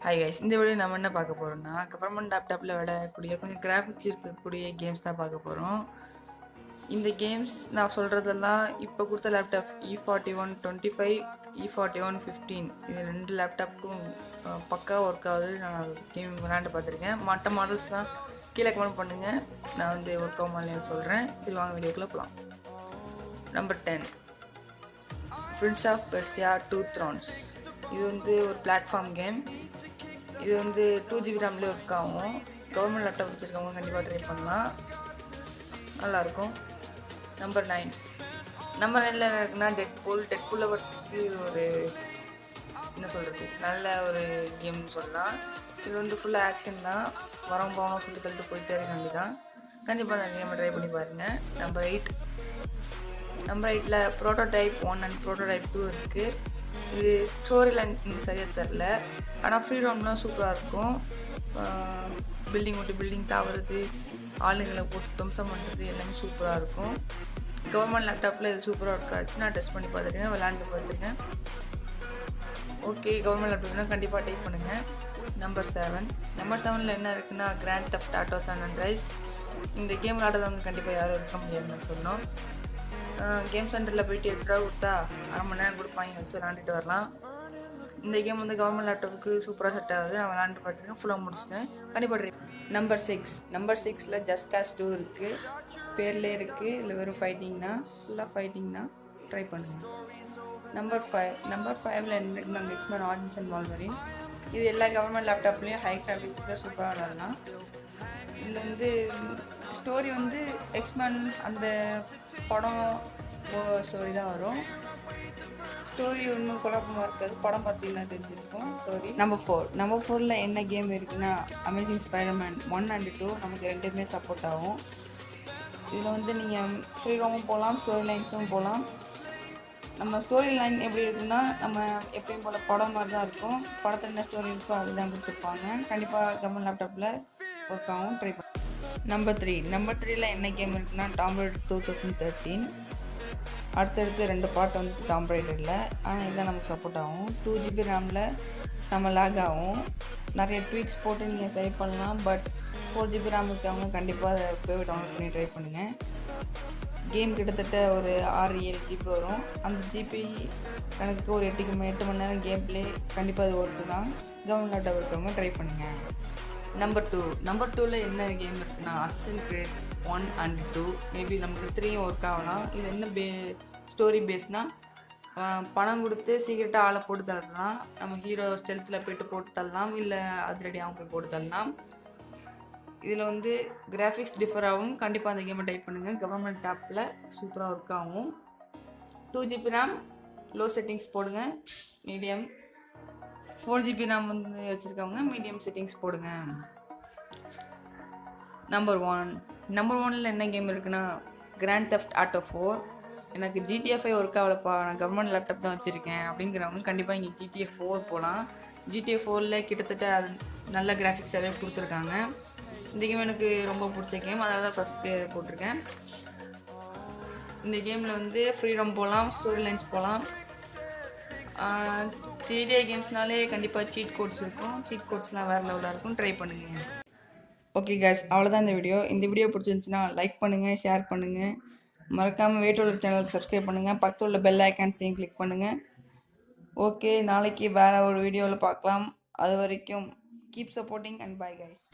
Hi guys, இந்த video நம்ம என்ன பார்க்க போகிறோம்னா கவர்மெண்ட் லேப்டாப்பில் விளையாடக்கூடிய கொஞ்சம் கிராஃபிக்ஸ் இருக்கக்கூடிய கேம்ஸ் தான் பார்க்க போகிறோம். இந்த கேம்ஸ் நான் சொல்கிறதெல்லாம் இப்போ கொடுத்த லேப்டாப் E4125 E4115 இது 2 லேப்டாப்புக்கும் பக்கா ஒர்க் ஆகுது. நான் கேம் விளையாண்டு பார்த்துருக்கேன். மற்ற மாடல்ஸ்லாம் கீழே கமெண்ட் பண்ணுங்கள், நான் வந்து ஒர்க் ஆகும் இல்லைன்னு சொல்கிறேன். சரி, வாங்க வீடியோக்குள்ளே போகலாம். Number 10 Prince of Persia 2 thrones. இது வந்து ஒரு பிளாட்ஃபார்ம் கேம். இது வந்து 2GB ரேம்லேயே ஒர்க் ஆகும். கவர்மெண்ட் லேப்டாப் வச்சுருக்கவங்க கண்டிப்பாக ட்ரை பண்ணலாம், நல்லாயிருக்கும். நம்பர் 9 என்ன இருக்குன்னா டெட்பூல் லவர்ஸுக்கு ஒரு என்ன சொல்கிறது, நல்ல ஒரு கேம்னு சொல்லலாம். இது வந்து ஃபுல்லாக ஆக்ஷன் தான், வரம் போகணும் சொல்லி தள்ளிட்டு போயிட்டே இருக்க தான். கண்டிப்பாக அந்த கேமை ட்ரை பண்ணி பாருங்கள். நம்பர் 8 ப்ரோட்டோடைப் 1 அண்ட் ப்ரோட்டோடைப் 2 இருக்குது. இது ஸ்டோரி லைன் சரியாக தெரில, ஆனால் ஃப்ரீ ரவுண்ட்லாம் சூப்பராக இருக்கும். பில்டிங் விட்டு பில்டிங் தாவறது, ஆளுங்களை போட்டு தும்சம் பண்ணுறது எல்லாமே சூப்பராக இருக்கும். கவர்மெண்ட் லேப்டாப்பில் இது சூப்பராக ஒர்க் ஆச்சு. நான் டெஸ்ட் பண்ணி பார்த்துருக்கேன், விளாண்டு பார்த்துருக்கேன். ஓகே, கவர்மெண்ட் லேப்டாப்னா கண்டிப்பாக டைப் பண்ணுங்கள். நம்பர் 7 என்ன இருக்குன்னா கிராண்ட் தெஃப்ட் ஆட்டோ சான் அண்ட்ரைஸ். இந்த கேம் விளாடுறவங்க கண்டிப்பாக யாரும் இருக்க முடியாதுன்னு சொன்னோம். கேம் சென்டரில் போயிட்டு 8 ரூபா கொடுத்தா 1/2 மணி நேரம் கொடுப்பாங்க, வச்சு விளாண்டுட்டு வரலாம். இந்த கேம் வந்து கவர்மெண்ட் லேப்டாப்புக்கு சூப்பராக செட் ஆகுது. நான் விளாண்டு பார்த்துருக்கேன், ஃபுல்லாக முடிச்சிட்டேன். கண்டிப்பாக ட்ரை. நம்பர் 6 ஜஸ்ட் காஸ் 2 இருக்குது. பேர்லேயே இருக்குது, இல்லை வெறும் ஃபைட்டிங்னா ஃபுல்லாக ஃபைட்டிங்னா ட்ரை பண்ணுங்கள். நம்பர் 5 என்ன இருக்குன்னா எக்ஸ்மேன் ஆர்டின்ஸ் அண்ட் வால்வரின். இது எல்லா கவர்மெண்ட் லேப்டாப்லேயும் ஹை கிராஃபிக்ஸில் சூப்பராக விளாடலாம். இதில் வந்து ஸ்டோரி வந்து எக்ஸ்மேன் அந்த படம் ஸ்டோரி தான் வரும். ஸ்டோரி ஒன்றும் குழப்பமாக இருக்காது, படம் பார்த்தீங்கன்னா தெரிஞ்சிருக்கும் ஸ்டோரி. நம்பர் 4 என்ன கேம் இருக்குன்னா அமேசிங் ஸ்பைடர்மேன் 1 and 2 நமக்கு ரெண்டுமே சப்போர்ட் ஆகும். இதில் வந்து நீங்கள் ஃப்ரீ ரோமும் போகலாம், ஸ்டோரி லைன்ஸும் போகலாம். நம்ம ஸ்டோரி லைன் எப்படி இருக்குன்னா நம்ம எப்பயும் போல் படம் மாதிரி தான் இருக்கும். படத்தில் என்ன ஸ்டோரி இருக்கோ அதுதான் கொடுத்துருப்பாங்க. கண்டிப்பாக கவர்மெண்ட் லேப்டாப்பில் ஒர்க் ஆகும், ட்ரை பண்ண. நம்பர் 3 என்ன கேம் இருக்குன்னா டாம் ரைடர் 2013. அடுத்தடுத்து 2 பார்ட் வந்து டாம் ரைடரில், ஆனால் இதுதான் நமக்கு சப்போர்ட் ஆகும். 2GB ரேமில் செம லாக் ஆகும். நிறைய ட்வீக்ஸ் போட்டு நீங்கள் சரி பண்ணலாம். பட் 4GB ரேம் இருக்கவங்க கண்டிப்பாக அதை போய் டவுன்லோட் பண்ணி ட்ரை பண்ணுங்கள். கேம் கிட்டத்தட்ட ஒரு 6-7 GB வரும். அந்த ஜிபி கணக்கு ஒரு 8 மணி நேரம் கேம் ப்ளே. கண்டிப்பாக அது ஒர்த்து தான். கவர்மெண்ட் லேப்டாப் இருக்கவங்க ட்ரை பண்ணுங்கள். நம்பர் 2 என்ன கேம் இருக்குன்னா அசிஸ்டன்ட் கிரேட் 1 and 2. மேபி நமக்கு 3 ஒர்க் ஆகலாம். இது என்ன ஸ்டோரி பேஸ்னால் பணம் கொடுத்து சீக்கிரட்டாக ஆளை போட்டு தரலாம். நம்ம ஹீரோ ஸ்டெல்த்தில் போய்ட்டு போட்டு தரலாம், இல்லை அதிரடியாகவும் போய் போட்டு தரலாம். இதில் வந்து கிராஃபிக்ஸ் டிஃபர் ஆகும். கண்டிப்பாக அந்த கேமை டைப் பண்ணுங்கள். கவர்மெண்ட் லேப்டாப்பில் சூப்பராக ஒர்க் ஆகும். 2GB ரேம் லோ செட்டிங்ஸ் போடுங்க, மீடியம். 4GB ரேம் வந்து வச்சுருக்கவங்க மீடியம் செட்டிங்ஸ் போடுங்க. நம்பர் 1 என்ன கேம் இருக்குன்னா கிராண்ட் தெஃப்ட் ஆட்டோ 4. எனக்கு GTA 5 ஒர்க் ஆகலப்பா, நான் கவர்மெண்ட் லேப்டாப் தான் வச்சுருக்கேன் அப்படிங்கிறவங்க கண்டிப்பாக இங்கே GTA 4 போகலாம். GTA 4 கிட்டத்தட்ட அது நல்ல கிராஃபிக்ஸாகவே கொடுத்துருக்காங்க. இந்த கேம் எனக்கு ரொம்ப பிடிச்ச கேம், அதனால தான் ஃபஸ்ட்டு போட்டிருக்கேன். இந்த கேமில் வந்து ஃப்ரீடம் போகலாம், ஸ்டோரி லைன்ஸ் போகலாம். GTA கேம்ஸ்னாலே கண்டிப்பாக சீட் கோட்ஸ் இருக்கும். சீட் கோட்ஸ்லாம் வேறு லெவலாக இருக்கும், ட்ரை பண்ணுங்கள். ஓகே கைஸ், அவ்வளோதான் இந்த வீடியோ. இந்த வீடியோ பிடிச்சிருந்துச்சுன்னா லைக் பண்ணுங்கள், ஷேர் பண்ணுங்கள். மறக்காமல் வேட்டோலர் சேனலுக்கு சப்ஸ்கிரைப் பண்ணுங்கள். பக்கத்தில் உள்ள பெல் ஐக்கான்ஸையும் கிளிக் பண்ணுங்கள். ஓகே, நாளைக்கு வேறு ஒரு வீடியோவில் பார்க்கலாம். அது வரைக்கும் keep supporting and bye guys.